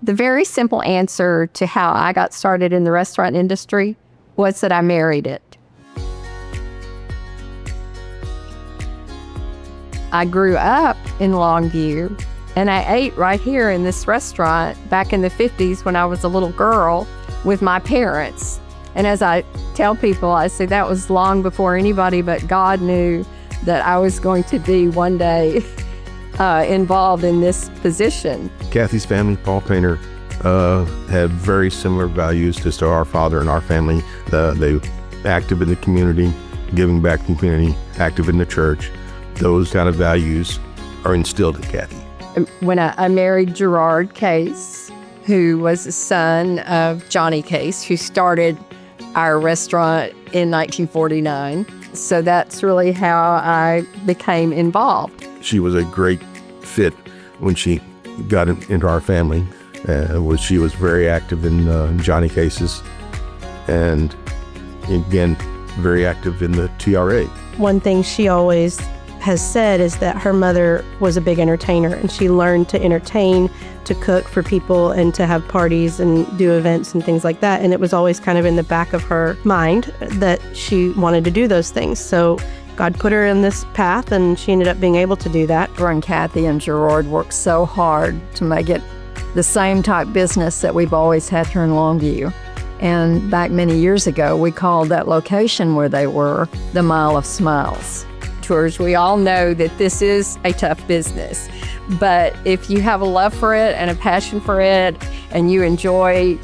The very simple answer to how I got started in the restaurant industry was that I married it. I grew up in Longview, and I ate right here in this restaurant back in the 50s when I was a little girl with my parents. And as I tell people, I say that was long before anybody but God knew that I was going to be one day involved in this position. Cathy's family, Paul Painter, had very similar values to our father and our family. They active in the community, giving back to the community, active in the church. Those kind of values are instilled in Cathy. When I married Gerard Cace, who was the son of Johnny Cace, who started our restaurant in 1949. So that's really how I became involved. She was a great fit when she got into our family. She was very active in Johnny Case's, and again, very active in the TRA. One thing she always has said is that her mother was a big entertainer, and she learned to entertain, to cook for people, and to have parties and do events and things like that. And it was always kind of in the back of her mind that she wanted to do those things. So God put her in this path, and she ended up being able to do that. And Cathy and Gerard worked so hard to make it the same type business that we've always had here in Longview. And back many years ago, we called that location where they were the Mile of Smiles. We all know that this is a tough business, but if you have a love for it and a passion for it, and you enjoy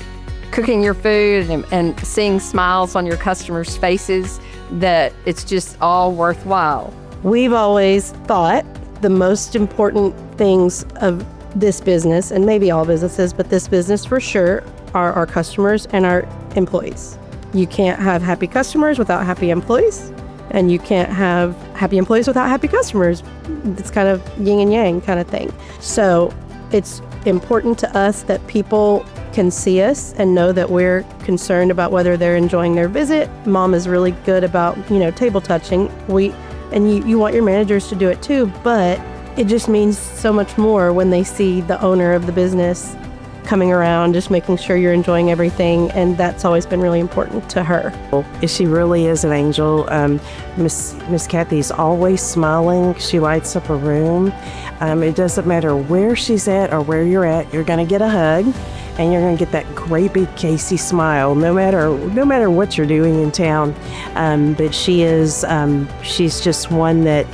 cooking your food and seeing smiles on your customers' faces, that it's just all worthwhile. We've always thought the most important things of this business, and maybe all businesses, but this business for sure, are our customers and our employees. You can't have happy customers without happy employees. And you can't have happy employees without happy customers. It's kind of yin and yang kind of thing. So it's important to us that people can see us and know that we're concerned about whether they're enjoying their visit. Mom is really good about, table touching. You want your managers to do it too, but it just means so much more when they see the owner of the business coming around, just making sure you're enjoying everything, and that's always been really important to her. She really is an angel. Miss Cathy's always smiling. She lights up a room. It doesn't matter where she's at or where you're at, you're going to get a hug, and you're going to get that great big Casey smile, no matter what you're doing in town. But she's just one that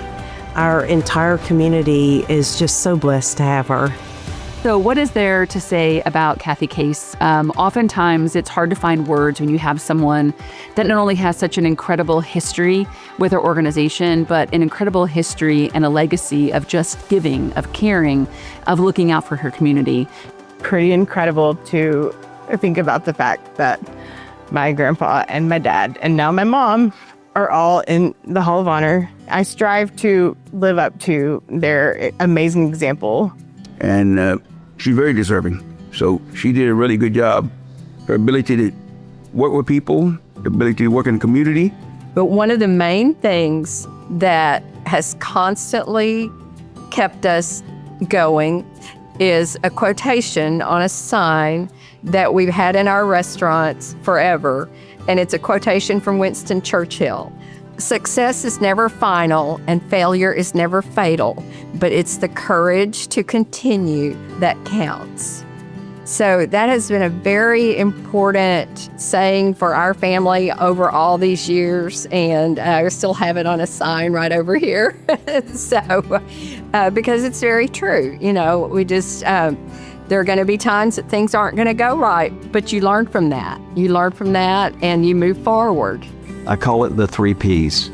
our entire community is just so blessed to have her. So what is there to say about Cathy Cace? Oftentimes, it's hard to find words when you have someone that not only has such an incredible history with her organization, but an incredible history and a legacy of just giving, of caring, of looking out for her community. Pretty incredible to think about the fact that my grandpa and my dad, and now my mom, are all in the Hall of Honor. I strive to live up to their amazing example. And she's very deserving. So she did a really good job. Her ability to work with people, the ability to work in the community. But one of the main things that has constantly kept us going is a quotation on a sign that we've had in our restaurants forever. And it's a quotation from Winston Churchill. Success is never final and failure is never fatal, but it's the courage to continue that counts. So that has been a very important saying for our family over all these years, and I still have it on a sign right over here. Because it's very true. We just, there are going to be times that things aren't going to go right, but you learn from that. You learn from that and you move forward. I call it the 3 Ps: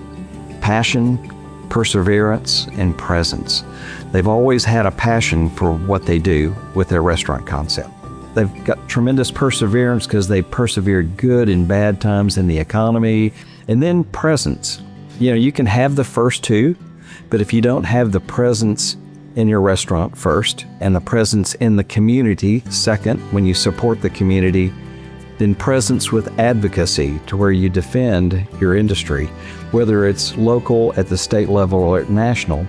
passion, perseverance, and presence. They've always had a passion for what they do with their restaurant concept. They've got tremendous perseverance because they persevered good in bad times in the economy. And then presence. You can have the first two, but if you don't have the presence in your restaurant first and the presence in the community second, when you support the community, then presence with advocacy to where you defend your industry, whether it's local, at the state level, or at national.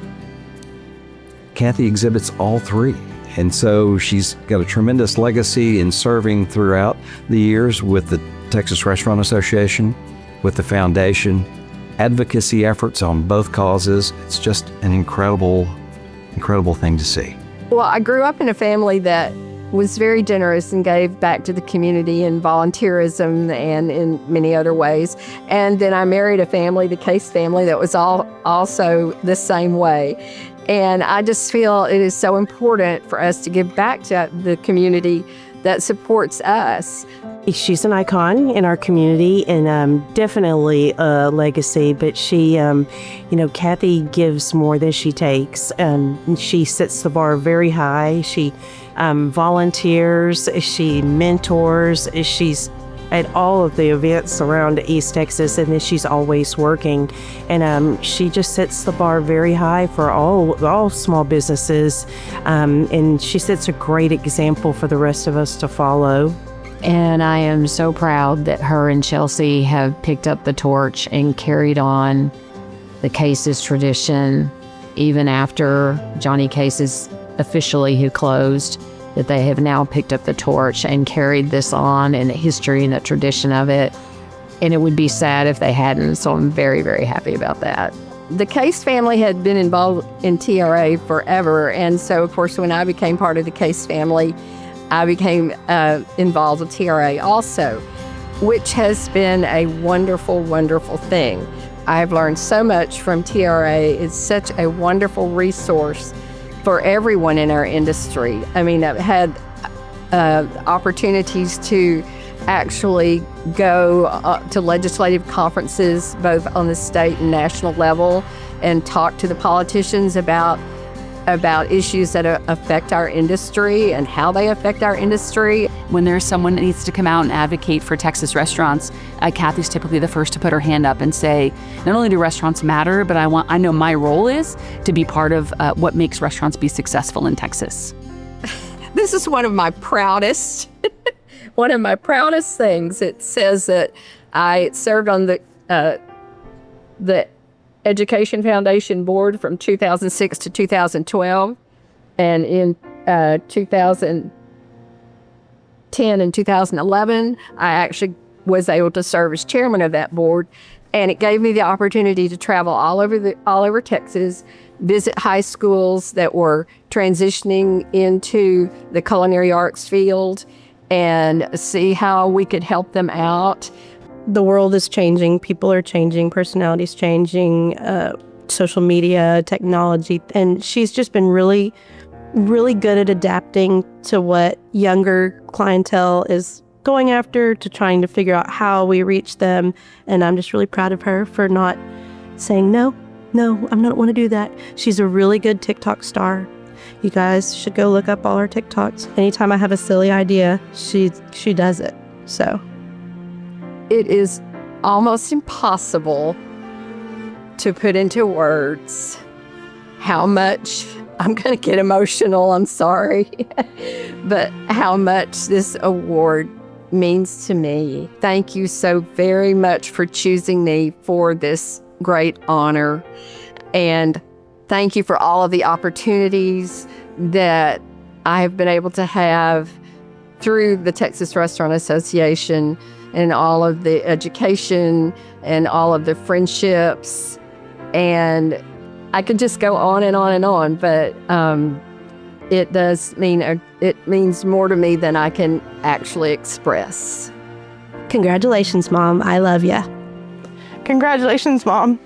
Cathy exhibits all three. And so she's got a tremendous legacy in serving throughout the years with the Texas Restaurant Association, with the foundation, advocacy efforts on both causes. It's just an incredible thing to see. Well, I grew up in a family that was very generous and gave back to the community in volunteerism and in many other ways. And then I married a family, the Cace family, that was also the same way. And I just feel it is so important for us to give back to the community that supports us. She's an icon in our community and definitely a legacy, but she, Cathy gives more than she takes. She sets the bar very high. She volunteers, she mentors, she's at all of the events around East Texas, and then she's always working. And she just sets the bar very high for all small businesses, and she sets a great example for the rest of us to follow. And I am so proud that her and Chelsea have picked up the torch and carried on the Cace's tradition, even after Johnny Cace's officially had closed, that they have now picked up the torch and carried this on and the history and the tradition of it. And it would be sad if they hadn't, so I'm very, very happy about that. The Cace family had been involved in TRA forever, and so of course when I became part of the Cace family, I became involved with TRA also, which has been a wonderful, wonderful thing. I've learned so much from TRA. It's such a wonderful resource for everyone in our industry. I mean, I've had opportunities to actually go to legislative conferences, both on the state and national level, and talk to the politicians about issues that affect our industry and how they affect our industry. When there's someone that needs to come out and advocate for Texas restaurants, Cathy's typically the first to put her hand up and say, not only do restaurants matter, but I know my role is to be part of what makes restaurants be successful in Texas. This is one of my proudest things. It says that I served on the Education Foundation Board from 2006 to 2012, and in 2010 and 2011, I actually was able to serve as chairman of that board, and it gave me the opportunity to travel all over Texas, visit high schools that were transitioning into the culinary arts field, and see how we could help them out. The world is changing, people are changing, personalities changing, social media, technology, and she's just been really, really good at adapting to what younger clientele is going after, to trying to figure out how we reach them. And I'm just really proud of her for not saying, no, I'm not want to do that. She's a really good TikTok star. You guys should go look up all her TikToks. Anytime I have a silly idea, she does it. So it is almost impossible to put into words how much, I'm going to get emotional, I'm sorry, but how much this award means to me. Thank you so very much for choosing me for this great honor. And thank you for all of the opportunities that I have been able to have through the Texas Restaurant Association, and all of the education and all of the friendships. And I could just go on and on and on, but it does mean, it means more to me than I can actually express. Congratulations, Mom. I love ya. Congratulations, Mom.